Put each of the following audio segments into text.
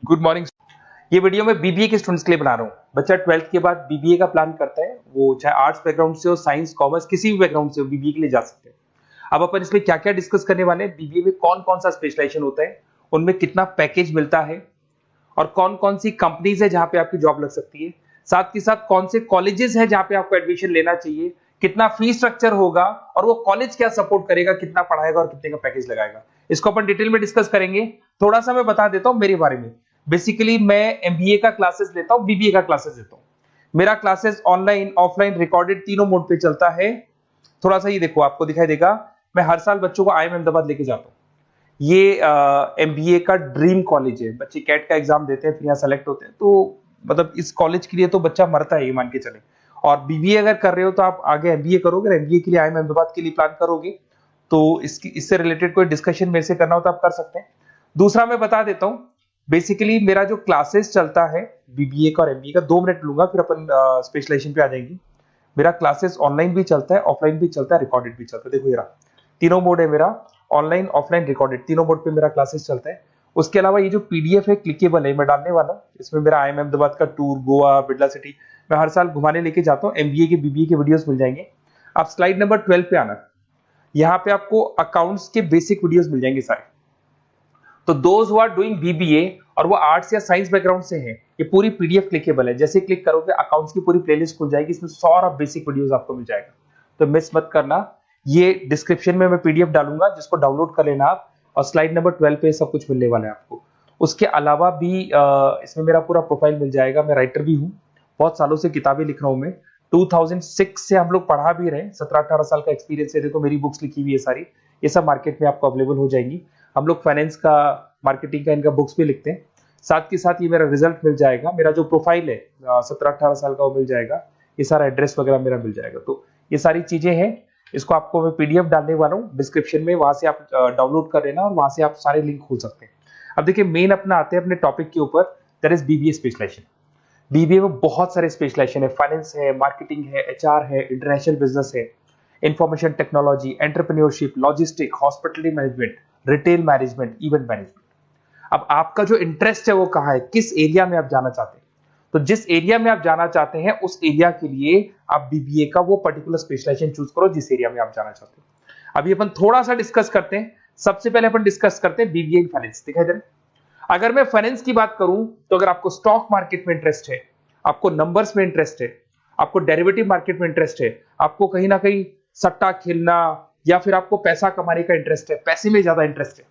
Good morning. ये video मैं BBA के स्टूडेंट्स के लिए बना रहा हूँ। बच्चा 12th के बाद बीबीए का प्लान करता है, वो चाहे आर्ट्स बैकग्राउंड से हो, साइंस, कॉमर्स, किसी भी बैकग्राउंड से हो, बीबीए के लिए जा सकते हैं। अब अपन इसमें क्या क्या डिस्कस करने वाले हैं, बीबीए में कौन कौन सा स्पेशलाइजेशन होता है, उनमें कितना पैकेज मिलता है और कौन कौन सी कंपनीज है जहां पे आपकी जॉब लग सकती है, साथ के साथ कौन से कॉलेजेस है जहां पे आपको एडमिशन लेना चाहिए, कितना फी स्ट्रक्चर होगा और वो कॉलेज क्या सपोर्ट करेगा, कितना पढ़ाएगा और कितने का पैकेज लगाएगा, इसको अपन डिटेल में डिस्कस करेंगे। थोड़ा सा मैं बता देता हूं मेरे बारे में। बेसिकली मैं एमबीए का क्लासेस लेता हूं, बीबीए का क्लासेस लेता हूं। मेरा क्लासेस ऑनलाइन, ऑफलाइन, रिकॉर्डेड तीनों मोड पे चलता है। थोड़ा सा ये देखो, आपको दिखाई देगा, मैं हर साल बच्चों को आईएम अहमदाबाद लेके जाता हूँ। ये एमबीए का ड्रीम कॉलेज है। बच्चे कैट का एग्जाम देते हैं, फिर यहाँ सेलेक्ट होते हैं, तो मतलब इस कॉलेज के लिए तो बच्चा मरता है, ये मान के चले। और बीबीए अगर कर रहे हो तो आप आगे एमबीए करोगे, एमबीए के लिए आईएम अहमदाबाद के लिए प्लान करोगे, तो इससे रिलेटेड कोई डिस्कशन मेरे से करना हो तो आप कर सकते हैं। दूसरा मैं बता देता हूँ, बेसिकली मेरा जो क्लासेस चलता है बीबीए का और एमबीए का, 2 मिनट लूंगा फिर अपन स्पेशलाइजेशन पे आ जाएंगे। मेरा क्लासेस ऑनलाइन भी चलता है, ऑफलाइन भी चलता है, रिकॉर्डेड भी चलता है। देखो ये रहा, तीनों मोड है मेरा, ऑनलाइन, ऑफलाइन, रिकॉर्डेड, तीनों मोड पे मेरा क्लासेस चलता है। उसके अलावा ये जो पीडीएफ है क्लिकेबल है, मैं डालने वाला हूँ। इसमें मेरा आईएम अहमदाबाद का टूर, गोवा, बिरला सिटी, मैं हर साल घुमाने लेके जाता हूँ। एमबीए के, बीबीए के वीडियोस मिल जाएंगे। आप स्लाइड नंबर 12 पे आना, यहाँ पे आपको अकाउंट्स के बेसिक वीडियोस मिल जाएंगे सारे। तो those who are doing BBA और वो आर्ट्स या साइंस बैकग्राउंड से हैं, ये पूरी पीडीएफ क्लिकेबल है। जैसे क्लिक करोगे अकाउंट्स की पूरी प्लेलिस्ट खुल जाएगी, इसमें सारा बेसिक वीडियोस आपको मिल जाएगा, तो मिस मत करना। ये डिस्क्रिप्शन में मैं पीडीएफ डालूंगा, जिसको डाउनलोड कर लेना आप, और स्लाइड नंबर 12 पे सब कुछ मिलने वाला है आपको। उसके अलावा भी इसमें मेरा पूरा प्रोफाइल मिल जाएगा। मैं राइटर भी हूँ, बहुत सालों से किताबें लिख रहा हूँ मैं। 2006 से हम लोग पढ़ा भी रहे, 17-18 साल का एक्सपीरियंस है। देखो मेरी बुक्स लिखी हुई है सारी, ये सब मार्केट में आपको अवेलेबल हो जाएंगी। हम लोग फाइनेंस का, मार्केटिंग का, इनका बुक्स भी लिखते हैं। साथ के साथ ये मेरा रिजल्ट मिल जाएगा, मेरा जो प्रोफाइल है 17-18 साल का वो मिल जाएगा, ये सारा एड्रेस वगैरह मेरा मिल जाएगा। तो ये सारी चीजें हैं, इसको आपको मैं पीडीएफ डालने वाला हूँ डिस्क्रिप्शन में, वहां से आप डाउनलोड कर लेना और वहां से आप सारे लिंक खोल सकते हैं। अब देखिए मेन अपना आते हैं अपने टॉपिक के ऊपर, that is BBA specialisation. BBA में बहुत सारे स्पेशलाइजेशन है, फाइनेंस है, मार्केटिंग है, एचआर है, इंटरनेशनल बिजनेस है, information technology, entrepreneurship, logistic, hospitality management, retail management, event management. अब आपका जो इंटरेस्ट है वो कहाँ है, किस एरिया में आप जाना चाहते हैं, तो जिस एरिया में आप जाना चाहते हैं उस एरिया के लिए आप बीबीए का वो पर्टिकुलर स्पेशलाइजेशन चूज करो जिस एरिया में आप जाना चाहते हो। अभी अपन थोड़ा सा डिस्कस करते हैं। सबसे पहले अपन डिस्कस करते हैं बीबीए इन फाइनेंस। दिखाई दे रहा है? अगर मैं फाइनेंस की बात करूं तो अगर आपको स्टॉक मार्केट में इंटरेस्ट है, आपको नंबर्स में इंटरेस्ट है, आपको डेरिवेटिव मार्केट में इंटरेस्ट है, आपको कहीं ना कहीं सट्टा खेलना या फिर आपको पैसा कमाने का इंटरेस्ट है, पैसे में ज्यादा इंटरेस्ट है,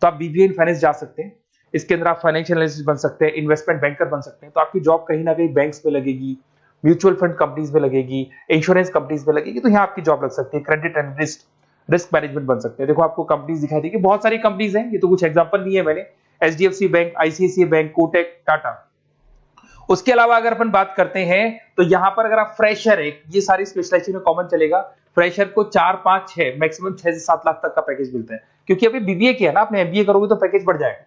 तो आप बीबीए इन फाइनेंस जा सकते हैं। इसके अंदर आप फाइनेंशियल एनालिस्ट बन सकते हैं, इन्वेस्टमेंट बैंकर बन सकते हैं। तो आपकी जॉब कहीं ना कहीं बैंक्स में लगेगी, म्यूचुअल फंड कंपनीज में लगेगी, इंश्योरेंस कंपनीज में लगेगी, तो यहाँ आपकी जॉब लग सकती है। क्रेडिट एनालिस्ट, रिस्क मैनेजमेंट बन सकते हैं। देखो आपको कंपनीज दिखाई देगी, बहुत सारी कंपनीज हैं, ये तो कुछ एग्जांपल नहीं है मैंने, HDFC bank, ICICI bank, Kotak, Tata. उसके अलावा अगर अपन बात करते हैं तो यहाँ पर अगर आप फ्रेशर है, ये सारी स्पेशलाइजेशन में कॉमन चलेगा। फ्रेशर को 4, 5, 6, मैक्सिमम 6 से 7 लाख तक का पैकेज मिलता है, क्योंकि अभी बीबीए किया ना आपने, एमबीए करोगे तो पैकेज बढ़ जाएगा।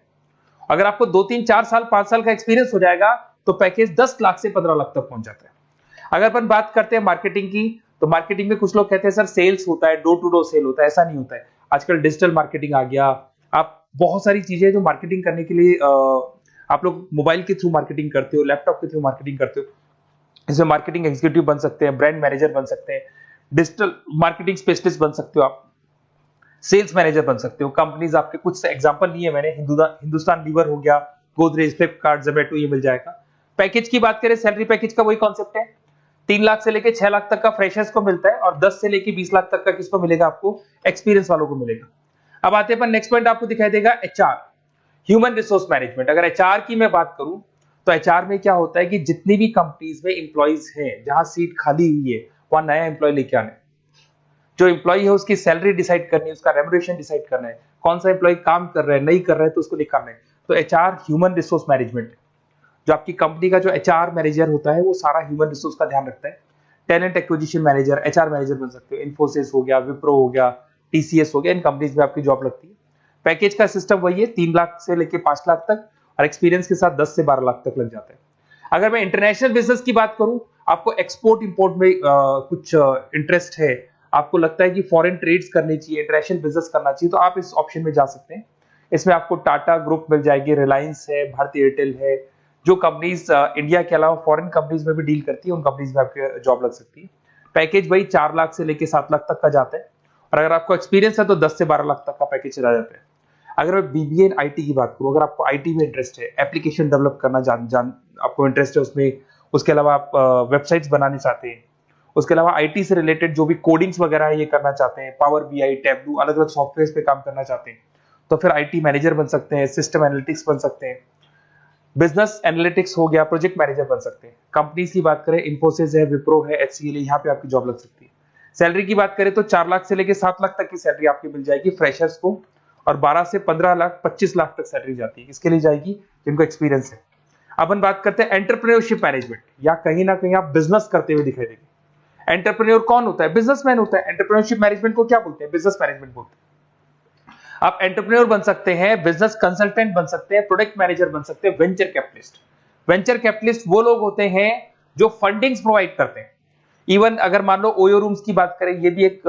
अगर आपको 2, 3, 4 साल, 5 साल का एक्सपीरियंस हो जाएगा तो पैकेज 10 लाख से 15 लाख तक पहुंच जाता है। अगर अपन बात करते हैं मार्केटिंग की, तो मार्केटिंग में कुछ लोग कहते हैं सर सेल्स होता है, डोर टू डोर सेल होता है, ऐसा नहीं होता है। आजकल डिजिटल मार्केटिंग आ गया, आप बहुत सारी चीजें जो मार्केटिंग करने के लिए आप लोग मोबाइल के थ्रू मार्केटिंग करते हो, लैपटॉप के थ्रू मार्केटिंग करते हो। इसमें मार्केटिंग एग्जीक्यूटिव बन सकते हैं, ब्रांड मैनेजर बन सकते हैं, डिजिटल मार्केटिंग स्पेशलिस्ट बन सकते हो, आप सेल्स मैनेजर बन सकते हो। कंपनीज आपके कुछ एग्जांपल लिए मैंने, हिंदुस्तान लीवर हो गया, गोदरेज, फ्लिपकार्ट, जोमेटो, ये मिल जाएगा। पैकेज की बात करें, सैलरी पैकेज का वही कॉन्सेप्ट है, 3 लाख से लेके 6 लाख तक का फ्रेशर्स को मिलता है, और 10 से लेके 20 लाख तक का किसको मिलेगा, आपको एक्सपीरियंस वालों को मिलेगा। अब आते हैं नेक्स्ट पॉइंट, आपको दिखाई देगा एचआर, ह्यूमन रिसोर्स मैनेजमेंट। अगर एचआर की मैं बात करूं तो एचआर में क्या होता है कि जितनी भी कंपनीज में इंप्लॉइज हैं, जहां सीट खाली हुई है वहां नया इंप्लॉय लेके आना है। जो इंप्लॉय है उसकी सैलरी डिसाइड करनी है, उसका रेम्युनरेशन डिसाइड करना है, कौन सा इंप्लॉय काम कर रहा है, नहीं कर रहा है तो उसको निकालना है। तो एचआर ह्यूमन रिसोर्स मैनेजमेंट, जो आपकी कंपनी का जो एचआर मैनेजर होता है वो सारा ह्यूमन रिसोर्स का ध्यान रखता है। Talent acquisition manager, HR manager बन सकते हो। इन्फोसिस हो गया, विप्रो हो गया, टीसीएस हो गया, इन कंपनीज में आपकी जॉब लगती है। पैकेज का सिस्टम वही है, 3 लाख से लेके 5 लाख तक, और एक्सपीरियंस के साथ 10 से 12 लाख तक लग जाता है। अगर मैं इंटरनेशनल बिजनेस की बात करूं, आपको एक्सपोर्ट इंपोर्ट में कुछ इंटरेस्ट है, आपको लगता है कि फॉरेन ट्रेड्स करनी चाहिए, इंटरनेशनल बिजनेस करना चाहिए, तो आप इस ऑप्शन में जा सकते हैं। इसमें आपको टाटा ग्रुप मिल जाएगी, रिलायंस है, भारती एयरटेल है, जो कंपनीज इंडिया के अलावा फॉरेन कंपनीज में भी डील करती है, उन कंपनीज में आपकी जॉब लग सकती है। पैकेज वही 4 लाख से लेके 7 लाख तक का जाता है, और अगर आपको एक्सपीरियंस है तो 10 से 12 लाख तक का पैकेज चला जाता है। अगर मैं बीबीए इन आईटी की बात करूं, अगर आपको आईटी में इंटरेस्ट है, एप्लीकेशन डेवलप करना आपको इंटरेस्ट है उसमें, उसके अलावा आप वेबसाइट्स बनाने चाहते हैं, उसके अलावा आईटी से रिलेटेड जो भी कोडिंग्स वगैरह है ये करना चाहते हैं, पावर बीआई, टैबलू, अलग अलग सॉफ्टवेयर पे काम करना चाहते हैं, तो फिर आईटी मैनेजर बन सकते हैं, सिस्टम एनालिटिक्स बन सकते हैं, बिजनेस एनालिटिक्स हो गया, प्रोजेक्ट मैनेजर बन सकते हैं। कंपनीज की बात करें, इन्फोसिस है, विप्रो है, एचसीएल है, यहाँ पे आपकी जॉब लग सकती है। सैलरी की बात करें तो 4 लाख से लेके 7 लाख तक की सैलरी आपकी मिल जाएगी फ्रेशर्स को, और 12 से 15 लाख 25 लाख तक सैलरी जाती है, किसके लिए जाएगी? जिनको एक्सपीरियंस है। अपन बात करते हैं एंटरप्रेन्योरशिप मैनेजमेंट, या कहीं ना कहीं आप बिजनेस करते हुए दिखाई देंगे। एंटरप्रेन्योर कौन होता है? बिजनेसमैन होता है। एंटरप्रेन्योरशिप मैनेजमेंट को क्या बोलते हैं? बिजनेस मैनेजमेंट बोलते हैं। आप एंटरप्रेन्योर बन सकते हैं, बिजनेस कंसल्टेंट बन सकते हैं, प्रोडक्ट मैनेजर बन सकते हैं, वेंचर कैपिटलिस्ट। वेंचर कैपिटलिस्ट वो लोग होते हैं जो फंडिंग्स प्रोवाइड करते हैं। इवन अगर मान लो ओयो रूम्स की बात करें, ये भी एक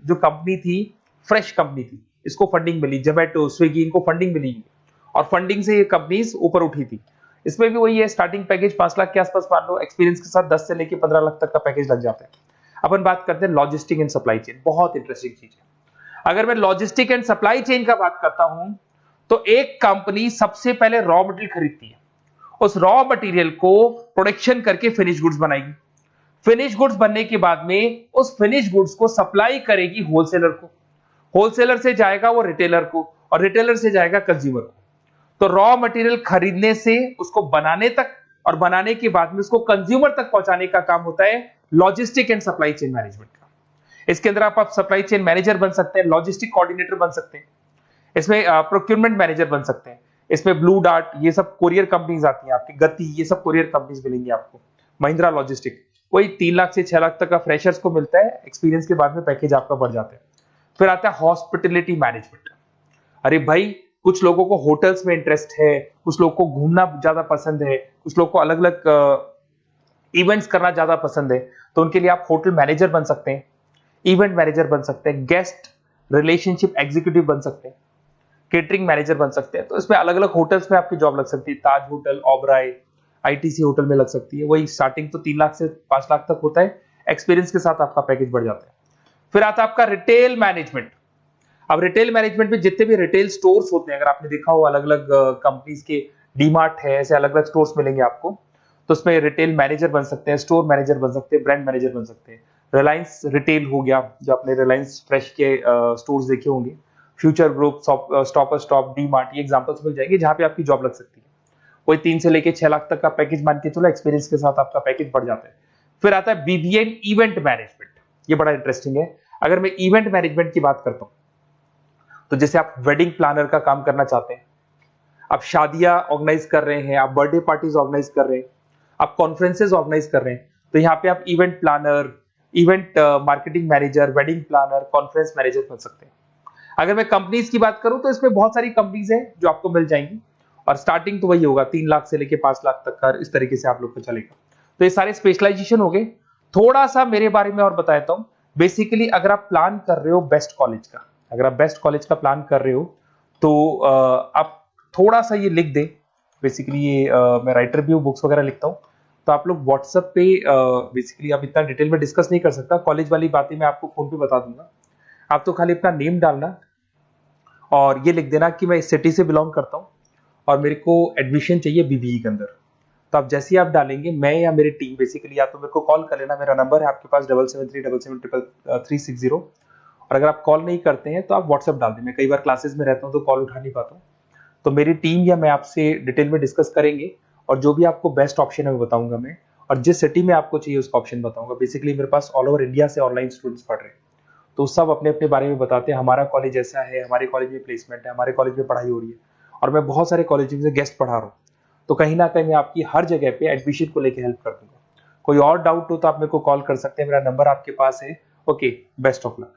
जो कंपनी थी, फ्रेश कंपनी थी, इसको फंडिंग मिली, जोमेटो, स्विगी, इनको फंडिंग मिली, और फंडिंग से ये कंपनीज ऊपर उठी थी। इसमें भी वही है, स्टार्टिंग पैकेज 5 लाख के आसपास मान लो, एक्सपीरियंस के साथ 10 से लेके 15 लाख तक का पैकेज लग जाता है। अपन बात करते हैं लॉजिस्टिक एंड सप्लाई चेन, बहुत इंटरेस्टिंग चीज है। अगर मैं लॉजिस्टिक एंड सप्लाई चेन का बात करता हूं, तो एक कंपनी सबसे पहले रॉ मटेरियल खरीदती है, उस रॉ मटेरियल को प्रोडक्शन करके फिनिश गुड्स बनाएगी। फिनिश गुड्स बनने के बाद में उस फिनिश गुड्स को सप्लाई करेगी होलसेलर को, होलसेलर से जाएगा वो रिटेलर को, और रिटेलर से जाएगा कंज्यूमर को। तो रॉ मटेरियल खरीदने से उसको बनाने तक, और बनाने के बाद में उसको कंज्यूमर तक पहुंचाने का काम होता है logistic and supply chain management का। इसके अंदर आप सप्लाई चेन मैनेजर बन सकते हैं, लॉजिस्टिक कोऑर्डिनेटर बन सकते हैं, इसमें प्रोक्योरमेंट मैनेजर बन सकते हैं, इसमें ब्लू डार्ट, ये सब कोरियर कंपनीज आती हैं आपकी, गति, ये सब कोरियर कंपनीज मिलेंगी आपको, महिंद्रा लॉजिस्टिक। कोई 3 लाख से 6 लाख तक का फ्रेशर्स को मिलता है, एक्सपीरियंस के बाद में पैकेज आपका बढ़ जाता है। फिर आता है हॉस्पिटलिटी मैनेजमेंट। अरे भाई, कुछ लोगों को होटल्स में इंटरेस्ट है, कुछ लोगों को घूमना ज्यादा पसंद है, कुछ लोगों को अलग अलग इवेंट्स करना ज्यादा पसंद है, तो उनके लिए आप होटल मैनेजर बन सकते हैं, इवेंट मैनेजर बन सकते हैं, गेस्ट रिलेशनशिप एग्जीक्यूटिव बन सकते हैं, केटरिंग मैनेजर बन सकते हैं। तो इसमें अलग अलग होटल्स में आपकी जॉब लग सकती है, ताज होटल, ओबराय, आईटीसी होटल में लग सकती है। वही स्टार्टिंग तो 3 लाख से 5 लाख तक होता है, एक्सपीरियंस के साथ आपका पैकेज बढ़ जाता है। फिर आता है आपका रिटेल मैनेजमेंट। अब रिटेल मैनेजमेंट में जितने भी रिटेल स्टोर्स होते हैं, अगर आपने देखा हो अलग अलग कंपनीज के, डीमार्ट है, ऐसे अलग अलग स्टोर्स मिलेंगे आपको, तो उसमें रिटेल मैनेजर बन सकते हैं, स्टोर मैनेजर बन सकते हैं, ब्रांड मैनेजर बन सकते हैं। रिलायंस रिटेल हो गया, जो आपने रिलायंस फ्रेश के स्टोर्स देखे होंगे, future group, stop stop, DMart, ये एग्जांपल्स मिल जाएंगे जहां पे आपकी जॉब लग सकती है। कोई 3 से लेके 6 लाख तक का पैकेज मान के चलो, एक्सपीरियंस के साथ आपका पैकेज बढ़ जाता है। फिर आता है बीबीए इवेंट मैनेजमेंट, ये बड़ा इंटरेस्टिंग है। अगर मैं इवेंट मैनेजमेंट की बात करता हूं, तो जैसे आप वेडिंग प्लानर का काम करना चाहते हैं, आप शादियां ऑर्गेनाइज कर रहे हैं, आप बर्थडे पार्टीज ऑर्गेनाइज कर रहे हैं, आप कॉन्फ्रेंसेज ऑर्गेनाइज कर रहे हैं, तो यहाँ पे आप event planner, event marketing manager, wedding planner, conference manager बन सकते हैं। अगर मैं कंपनीज की बात करूं, तो इसमें बहुत सारी कंपनीज हैं जो आपको मिल जाएंगी, और स्टार्टिंग तो वही होगा 3 लाख से लेके 5 लाख तक का, इस तरीके से आप लोग को चलेगा। तो ये सारे स्पेशलाइजेशन हो गए। थोड़ा सा मेरे बारे में और बता देता हूं। बेसिकली अगर आप प्लान कर रहे हो बेस्ट कॉलेज का, अगर आप बेस्ट कॉलेज का प्लान कर रहे हो, तो आप थोड़ा सा ये लिख दे। बेसिकली ये मैं राइटर भी हूँ, बुक्स वगैरह लिखता हूँ, तो आप लोग व्हाट्सएप पे, बेसिकली आप इतना डिटेल में डिस्कस नहीं कर सकता, कॉलेज वाली बातें मैं आपको फोन पे बता दूंगा। आप तो खाली अपना नेम डालना और ये लिख देना कि मैं इस सिटी से बिलोंग करता हूँ और मेरे को एडमिशन चाहिए बीबीई के अंदर। तो आप जैसे ही आप डालेंगे, मैं या मेरी टीम बेसिकली, या तो मेरे को कॉल कर लेना, मेरा नंबर है आपके पास 7737733360। और अगर आप कॉल नहीं करते हैं तो आप व्हाट्सएप डाल दें। मैं कई बार क्लासेस में रहता हूँ तो कॉल उठा नहीं पाता हूँ, तो मेरी टीम या मैं आपसे डिटेल में डिस्कस करेंगे, और जो भी आपको बेस्ट ऑप्शन है वो बताऊंगा मैं, और जिस सिटी में आपको चाहिए उसका ऑप्शन बताऊंगा। बेसिकली मेरे पास ऑल ओवर इंडिया से ऑनलाइन स्टूडेंट्स पढ़ रहे हैं, तो सब अपने अपने बारे में बताते हैं, हमारा कॉलेज ऐसा है, हमारे कॉलेज में प्लेसमेंट है, हमारे कॉलेज में पढ़ाई हो रही है, और मैं बहुत सारे कॉलेज में गेस्ट पढ़ा रहा हूँ। तो कहीं ना कहीं मैं आपकी हर जगह पे एडमिशन को लेकर हेल्प कर दूंगा। कोई और डाउट हो तो आप मेरे को कॉल कर सकते हैं, मेरा नंबर आपके पास है। Okay, best of luck.